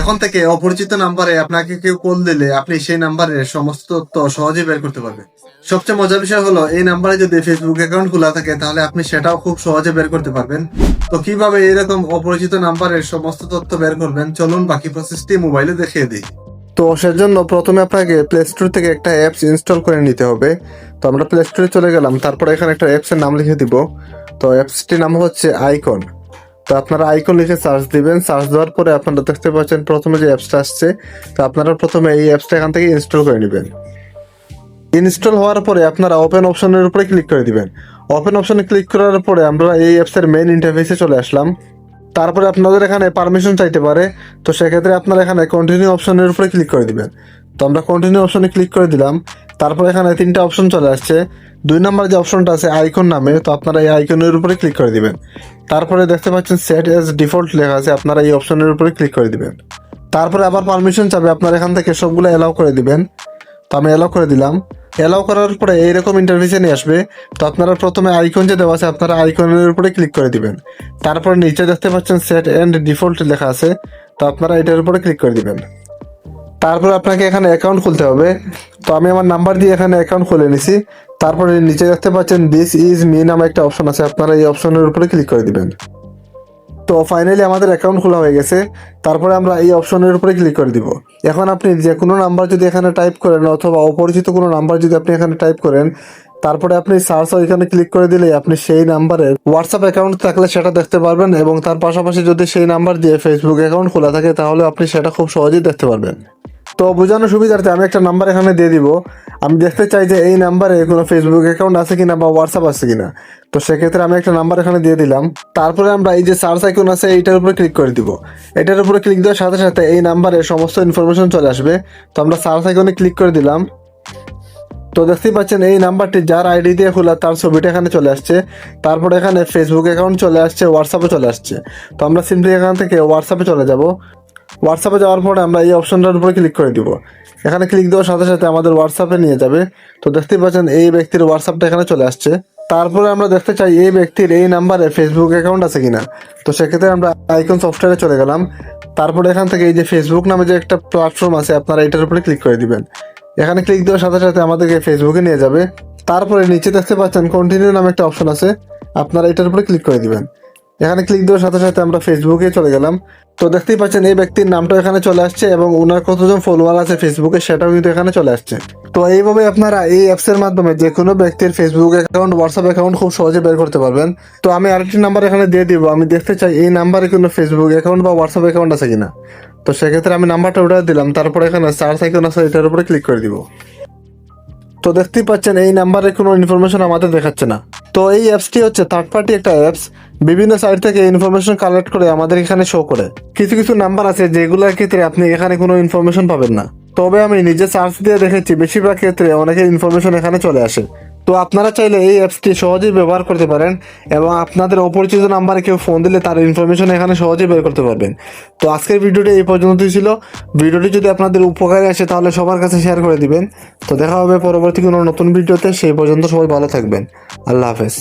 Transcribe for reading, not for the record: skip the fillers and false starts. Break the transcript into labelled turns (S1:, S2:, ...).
S1: এখন থেকে অপরিচিত নাম্বারে আপনাকে কেউ কল দিলে আপনি সেই নাম্বারের সমস্ত তথ্য সহজে বের করতে পারবেন। সবচেয়ে মজার বিষয় হলো এই নাম্বারে যদি ফেসবুক অ্যাকাউন্ট খোলা থাকে তাহলে আপনি সেটাও খুব সহজে বের করতে পারবেন। তো কিভাবে এরকম অপরিচিত নাম্বারের সমস্ত তথ্য বের করবেন চলুন বাকি প্রসেসটি মোবাইলে দেখিয়ে দিই। তো সেজন্য প্রথমে আপনাকে প্লে স্টোর থেকে একটা অ্যাপস ইনস্টল করে নিতে হবে। তো আমরা প্লে স্টোরে চলে গেলাম, তারপরে এখানে একটা অ্যাপসের নাম লিখে দিব। তো অ্যাপসটির নাম হচ্ছে আইকন। তো আপনারা আইকন লিখে সার্চ দিবেন। সার্চ দেওয়ার পরে আপনারা দেখতে পাচ্ছেন প্রথমে যে অ্যাপসটা আসছে। তো আপনারা প্রথমে এই অ্যাপসটা এখান থেকে ইনস্টল করে নেবেন। ইনস্টল হওয়ার পরে আপনারা ওপেন অপশনের উপরে ক্লিক করে দিবেন। ওপেন অপশনে ক্লিক করার পরে আমরা এই অ্যাপসের মেইন ইন্টারফেসে চলে আসলাম। তারপরে আপনাদের এখানে পারমিশন চাইতে পারে, তো সেক্ষেত্রে আপনারা এখানে কন্টিনিউ অপশনের উপরে ক্লিক করে দিবেন। তো আমরা কন্টিনিউ অপশনে ক্লিক করে দিলাম। তারপরে এখানে তিনটা অপশন চলে আসছে। 2 নম্বর যে অপশনটা আছে আইকন নামে, তো আপনারা এই আইকনের উপরে ক্লিক করে দিবেন। তারপরে দেখতে পাচ্ছেন সেট এজ ডিফল্ট লেখা আছে, আপনারা এই অপশনের উপরে ক্লিক করে দিবেন। তারপরে আবার পারমিশন চাবে, আপনারা এখান থেকে সবগুলো অ্যালাউ করে দিবেন। তো আমি অ্যালাউ করে দিলাম। অ্যালাউ করার পরে এইরকম ইন্টারফেসে নিয়ে আসবে। তো আপনারা প্রথমে আইকন যে দেওয়া আছে আপনারা আইকনের উপরে ক্লিক করে দিবেন। তারপরে নিচে দেখতে পাচ্ছেন সেট এন্ড ডিফল্ট লেখা আছে, তো আপনারা এটার উপরে ক্লিক করে দিবেন। তারপর আপনাকে এখানে অ্যাকাউন্ট খুলতে হবে। তো আমি আমার নাম্বার দিয়ে এখানে অ্যাকাউন্ট খুলে নিছি। তারপরে নিচে দেখতে পাচ্ছেন দিস ইজ মি নামে একটা অপশন আছে, আপনারা এই অপশনের উপরে ক্লিক করে দিবেন। তো ফাইনালি আমাদের অ্যাকাউন্ট খোলা হয়ে গেছে। তারপরে আমরা এই অপশনের উপরে ক্লিক করে দিব। এখন আপনি যে কোনো নাম্বার যদি এখানে টাইপ করেন অথবা অপরিচিত কোনো নাম্বার যদি আপনি এখানে টাইপ করেন, তারপরে আপনি সার্চ ওইখানে ক্লিক করে দিলেই আপনি সেই নাম্বারের হোয়াটসঅ্যাপ অ্যাকাউন্ট থাকলে সেটা দেখতে পারবেন, এবং তার পাশাপাশি যদি সেই নাম্বার দিয়ে ফেসবুক অ্যাকাউন্ট খোলা থাকে তাহলে আপনি সেটা খুব সহজেই দেখতে পারবেন। তো বোঝানোর সুবিধার্থে আমি একটা নাম্বার এখানে দিয়ে দিব। আমি দেখতে চাই যে এই নাম্বারে কোনো ফেসবুক অ্যাকাউন্ট আছে কিনা বা হোয়াটসঅ্যাপ আছে কিনা। তো সেক্ষেত্রে আমি একটা নাম্বার এখানে দিয়ে দিলাম। তারপরে আমরা এই যে সার্চ আইকন আছে এইটার উপরে ক্লিক করে দিব। এটার উপরে ক্লিক দেওয়ার সাথে সাথে এই নাম্বারে সমস্ত ইনফরমেশন চলে আসবে। তো আমরা সার্চ আইকনে ক্লিক করে দিলাম। তো দেখতেই পাচ্ছেন এই নাম্বারটি যার আইডি দিয়ে খোলা তার ছবিটা এখানে চলে আসছে। তারপরে এখানে ফেসবুক অ্যাকাউন্ট চলে আসছে, হোয়াটসঅ্যাপে চলে আসছে। তো আমরা সিম্পলি এখান থেকে হোয়াটসঅ্যাপে চলে যাব। হোয়াটসঅ্যাপে যাওয়ার পরে আমরা এই অপশনটার উপরে ক্লিক করে দিব। এখানে ক্লিক দেওয়ার সাথে সাথে আমাদের হোয়াটসঅ্যাপে নিয়ে যাবে। তো দেখতেই পাচ্ছেন এই ব্যক্তির হোয়াটসঅ্যাপটা এখানে চলে আসছে। তারপরে আমরা দেখতে চাই এই ব্যক্তির এই নাম্বারে ফেসবুক অ্যাকাউন্ট আছে কিনা। তো সেক্ষেত্রে আমরা আইকন সফটওয়্যারে চলে গেলাম। তারপরে এখান থেকে এই যে ফেসবুক নামে যে একটা প্ল্যাটফর্ম আছে আপনারা এটার উপরে ক্লিক করে দিবেন। এখানে ক্লিক দেওয়ার সাথে সাথে আমাদেরকে ফেসবুকে নিয়ে যাবে। তারপরে নিচে দেখতে পাচ্ছেন কন্টিনিউ নামে একটা অপশন আছে, আপনারা এটার উপরে ক্লিক করে দিবেন। এখানে ক্লিক দেওয়ার সাথে সাথে আমরা ফেসবুকে চলে গেলাম। তো দেখতেই পাচ্ছেন এই ব্যক্তির নামটা এখানে চলে আসছে এবং ওনার কতজন ফলোয়ার আছে ফেসবুকে সেটাও কিন্তু এখানে চলে আসছে। তো এইভাবে আপনারা এই অ্যাপসের মাধ্যমে যে কোনো ব্যক্তির ফেসবুক অ্যাকাউন্ট, হোয়াটসঅ্যাপ অ্যাকাউন্ট খুব সহজে বের করতে পারবেন। তো আমি আরেকটি নাম্বার এখানে দিয়ে দিব, আমি দেখতে চাই এই নাম্বারে কোনো ফেসবুক অ্যাকাউন্ট বা হোয়াটসঅ্যাপ অ্যাকাউন্ট আছে কিনা। তো সেক্ষেত্রে আমি নাম্বারটা উঠে দিলাম। তারপরে এখানে সার্চ আইকন আছে এটার উপরে ক্লিক করে দিব। তো দেখতেই পাচ্ছেন এই নাম্বারে কোনো ইনফরমেশন আমাদের দেখাচ্ছে না। তো এই অ্যাপসটি হচ্ছে থার্ড পার্টি একটা অ্যাপস, বিভিন্ন সাইট থেকে ইনফরমেশন কালেক্ট করে আমাদের এখানে শো করে। কিছু কিছু নাম্বার আছে যেগুলোর ক্ষেত্রে আপনি এখানে কোনো ইনফরমেশন পাবেন না, তবে আমি নিজে সার্চ দিয়ে দেখেছি বেশিরভাগ ক্ষেত্রে অনেকের ইনফরমেশন এখানে চলে আসে। তো আপনারা চাইলে এই অ্যাপসটি সহজেই ব্যবহার করতে পারেন এবং আপনাদের অপরিচিত নাম্বারে কেউ ফোন দিলে তার ইনফরমেশন এখানে সহজেই বের করতে পারবেন। তো আজকের ভিডিওটি এই পর্যন্তই ছিল। ভিডিওটি যদি আপনাদের উপকারে আসে তাহলে সবার কাছে শেয়ার করে দিবেন। তো দেখা হবে পরবর্তী কোনো নতুন ভিডিওতে, সেই পর্যন্ত সবাই ভালো থাকবেন। আল্লাহ হাফেজ।